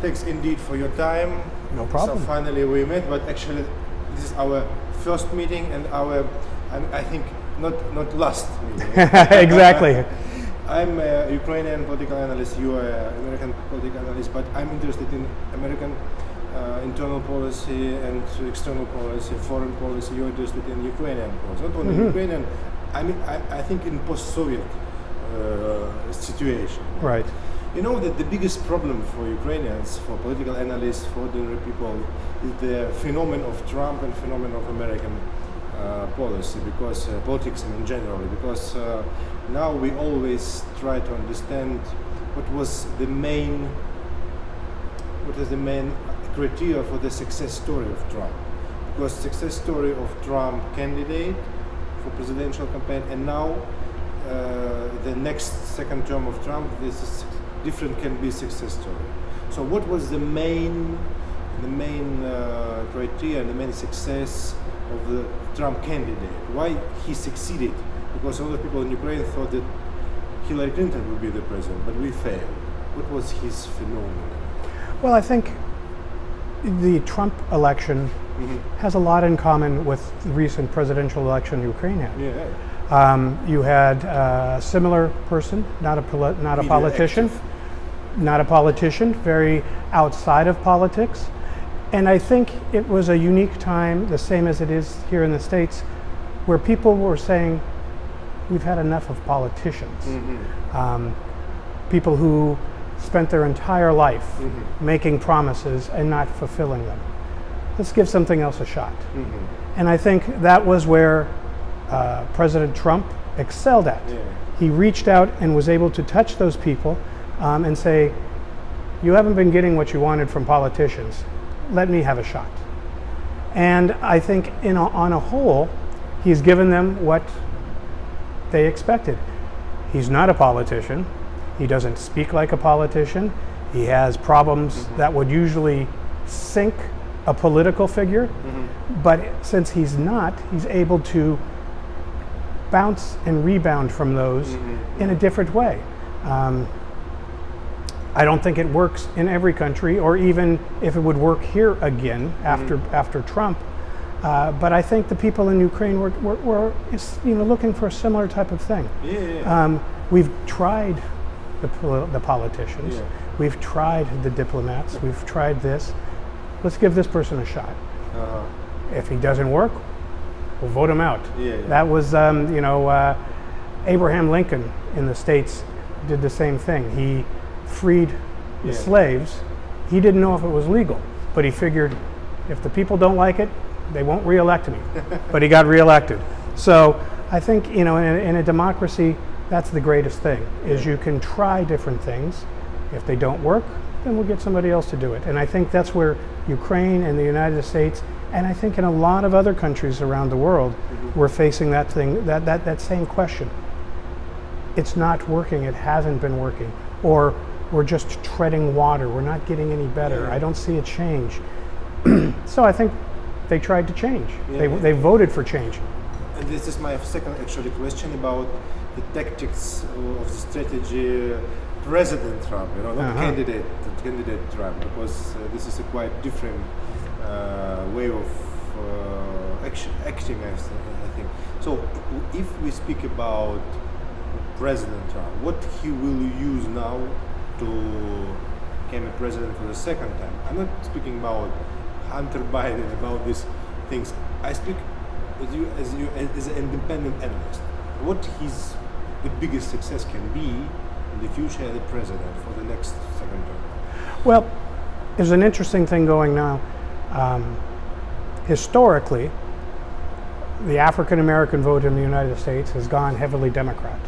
Thanks indeed for your time. No problem. So finally we met, but actually this is our first meeting and I think not last meeting. Exactly. I'm a Ukrainian political analyst, you are an American political analyst, but I'm interested in American internal policy and external policy, foreign policy. You're interested in Ukrainian policy, not only Ukrainian. I mean, I think in post-Soviet situation. Right. You know that the biggest problem for Ukrainians, for political analysts, for ordinary people, is the phenomenon of Trump and phenomenon of American policy, because politics in general, because now we always try to understand what was the main criteria for the success story of Trump. Because success story of Trump candidate for presidential campaign, and now the next second term of Trump, this is different can be success story. So what was the main criteria and the main success of the Trump candidate? Why he succeeded? Because a lot of people in Ukraine thought that Hillary Clinton would be the president, but we failed. What was his phenomenon? Well, I think the Trump election has a lot in common with the recent presidential election Ukraine had. Yeah. You had a similar person, not a politician, very outside of politics. And I think it was a unique time, the same as it is here in the States, where people were saying, we've had enough of politicians. People who spent their entire life making promises and not fulfilling them. Let's give something else a shot. And I think that was where President Trump excelled at. Yeah. He reached out and was able to touch those people and say, you haven't been getting what you wanted from politicians. Let me have a shot. And I think on a whole, he's given them what they expected. He's not a politician. He doesn't speak like a politician. He has problems that would usually sink a political figure. But since he's not, he's able to bounce and rebound from those in a different way. I don't think it works in every country, or even if it would work here again after Trump. But I think the people in Ukraine were looking for a similar type of thing. We've tried the politicians. We've tried the diplomats. We've tried this. Let's give this person a shot. If he doesn't work, we'll vote him out. That was, Abraham Lincoln in the States did the same thing. He freed the slaves. He didn't know if it was legal, but he figured if the people don't like it, they won't re-elect me. But he got re-elected. So I think, in a democracy, that's the greatest thing, is you can try different things. If they don't work, then we'll get somebody else to do it. And I think that's where Ukraine and the United States, and I think in a lot of other countries around the world, we're facing that thing, that same question. It's not working, it hasn't been working. Or we're just treading water, we're not getting any better, I don't see a change. So I think they tried to change. They voted for change. And this is my second actually question about the tactics of the strategy President Trump, not candidate Trump, because this is a quite different way of acting, I think. So if we speak about President Trump, what he will use now to become a president for the second time? I'm not speaking about Hunter Biden, about these things. I speak with you as an independent analyst. What the biggest success can be in the future as a president for the next second term? Well, there's an interesting thing going now. Historically, the African American vote in the United States has gone heavily Democrat,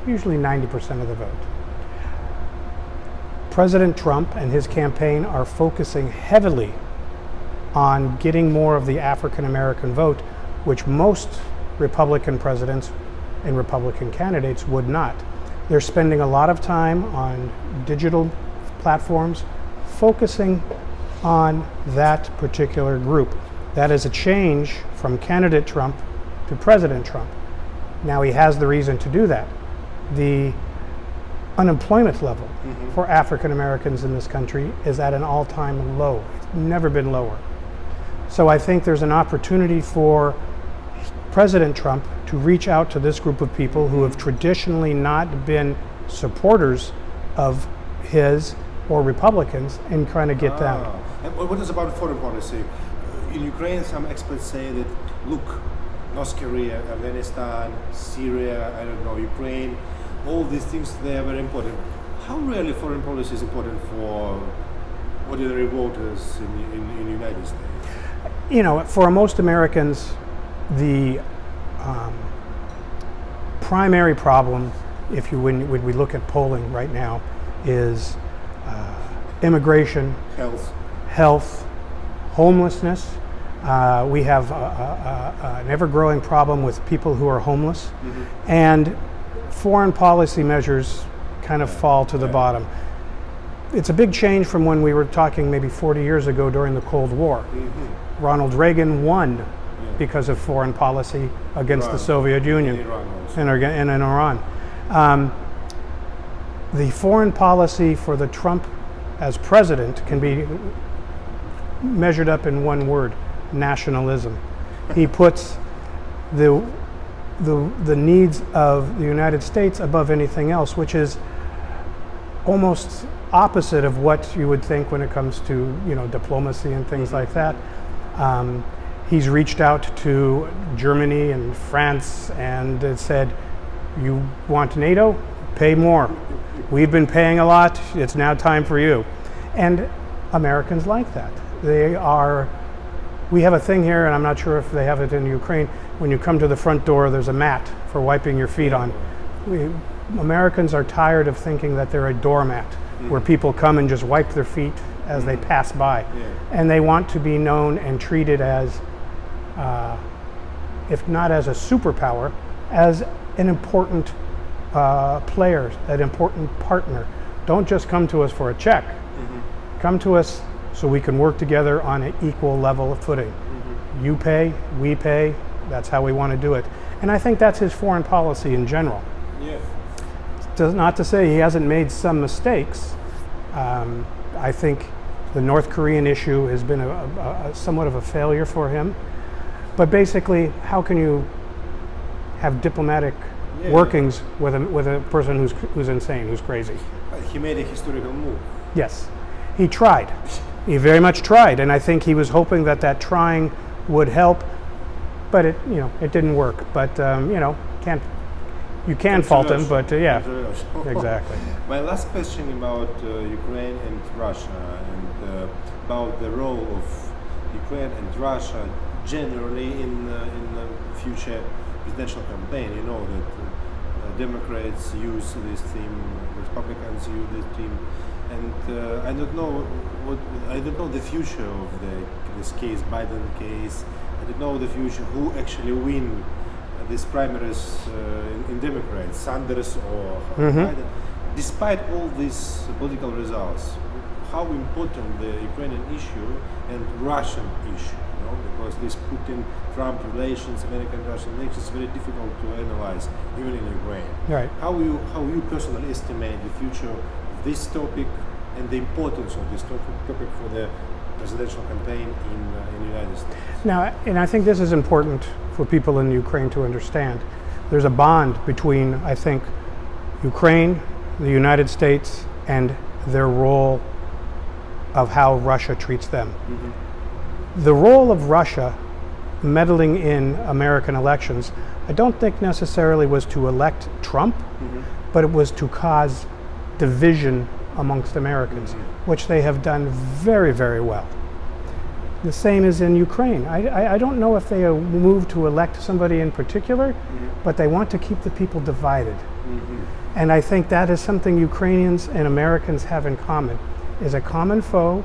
usually 90% of the vote. President Trump and his campaign are focusing heavily on getting more of the African American vote, which most Republican presidents and Republican candidates would not. They're spending a lot of time on digital platforms, focusing on that particular group. That is a change from candidate Trump to President Trump. Now he has the reason to do that. The unemployment level for African Americans in this country is at an all-time low. It's never been lower. So I think there's an opportunity for President Trump to reach out to this group of people who have traditionally not been supporters of his or Republicans and kind of get them. And what is about foreign policy? In Ukraine, some experts say that, look, North Korea, Afghanistan, Syria, I don't know, Ukraine, all these things, they are very important. How really foreign policy is important for ordinary voters in the United States? You know, for most Americans, the primary problem, when we look at polling right now, is immigration, health, homelessness. We have an ever-growing problem with people who are homeless, and foreign policy measures kind of fall to the bottom. It's a big change from when we were talking maybe 40 years ago during the Cold War. Ronald Reagan won because of foreign policy against the Soviet Union and in Iran. The foreign policy for the Trump as president can be measured up in one word: nationalism. He puts the needs of the United States above anything else, which is almost opposite of what you would think when it comes to, you know, diplomacy and things like that. He's reached out to Germany and France and said, "You want NATO? Pay more. We've been paying a lot. It's now time for you." And Americans like that. We have a thing here, and I'm not sure if they have it in Ukraine. When you come to the front door, there's a mat for wiping your feet on. Americans are tired of thinking that they're a doormat where people come and just wipe their feet as they pass by. And they want to be known and treated as, if not as a superpower, as an important player, an important partner. Don't just come to us for a check. Come to us so we can work together on an equal level of footing. You pay, we pay, that's how we want to do it. And I think that's his foreign policy in general. Not to say he hasn't made some mistakes. I think the North Korean issue has been somewhat of a failure for him. But basically, how can you have diplomatic workings with a person who's insane, who's crazy? He made a historical move. Yes, he tried. He very much tried, and I think he was hoping that trying would help. But it didn't work. But you can fault him. But exactly. My last question about Ukraine and Russia, and about the role of Ukraine and Russia generally in the future presidential campaign. You know that Democrats use this theme, Republicans use this theme, and I don't know the future of this case, Biden case. I don't know the future who actually win these primaries in Democrats, Sanders or Biden. Despite all these political results, how important the Ukrainian issue and Russian issue, because this Putin-Trump relations, American-Russian relations, is very difficult to analyze, even in Ukraine. Right. How you personally estimate the future of this topic and the importance of this topic for the presidential campaign in the United States? Now, and I think this is important for people in Ukraine to understand. There's a bond between, I think, Ukraine, the United States, and their role of how Russia treats them. The role of Russia meddling in American elections, I don't think necessarily was to elect Trump, but it was to cause division amongst Americans, which they have done very, very well. The same is in Ukraine. I don't know if they moved to elect somebody in particular, but they want to keep the people divided. And I think that is something Ukrainians and Americans have in common, is a common foe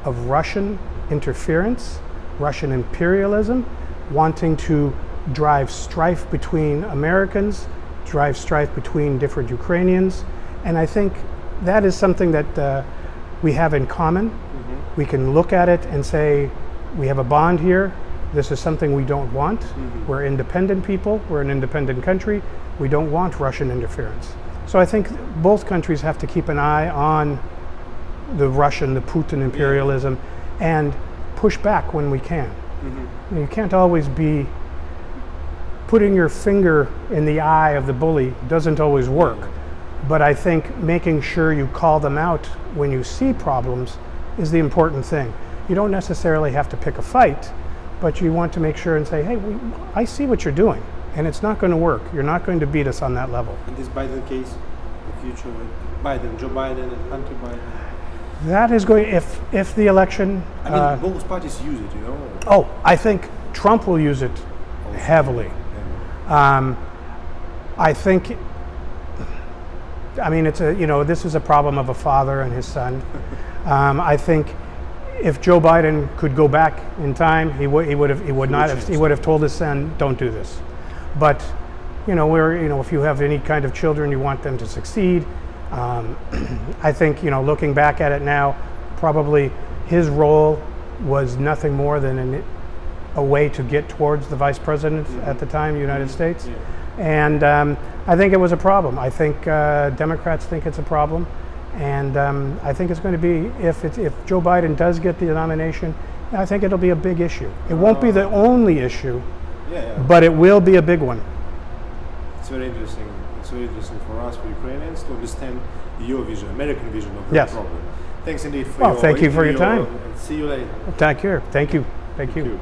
of Russian interference, Russian imperialism, wanting to drive strife between Americans, drive strife between different Ukrainians. And I think that is something that we have in common. We can look at it and say, we have a bond here. This is something we don't want. We're independent people. We're an independent country. We don't want Russian interference. So I think both countries have to keep an eye on the Russian, the Putin imperialism, and push back when we can. You can't always be putting your finger in the eye of the bully doesn't always work. But I think making sure you call them out when you see problems is the important thing. You don't necessarily have to pick a fight, but you want to make sure and say, hey, I see what you're doing, and it's not going to work. You're not going to beat us on that level. In this Biden case, the future with Biden, Joe Biden and Hunter Biden. That is going, if the election... I mean, both parties use it, you know? Oh, I think Trump will use it heavily. I think, I mean, it's a, you know, this is a problem of a father and his son. I think if Joe Biden could go back in time, he would have told his son, don't do this. But, you know, if you have any kind of children, you want them to succeed. I think, you know, looking back at it now, probably his role was nothing more than a way to get towards the vice president at the time, United States. And I think it was a problem. I think Democrats think it's a problem. And I think it's going to be, if Joe Biden does get the nomination, I think it'll be a big issue. It won't be the only issue, but it will be a big one. It's very interesting. It's very interesting for us, for Ukrainians, to understand your vision, American vision of the problem. Thank you for your thank you for your time. And see you later. Take care. Thank you. Thank you.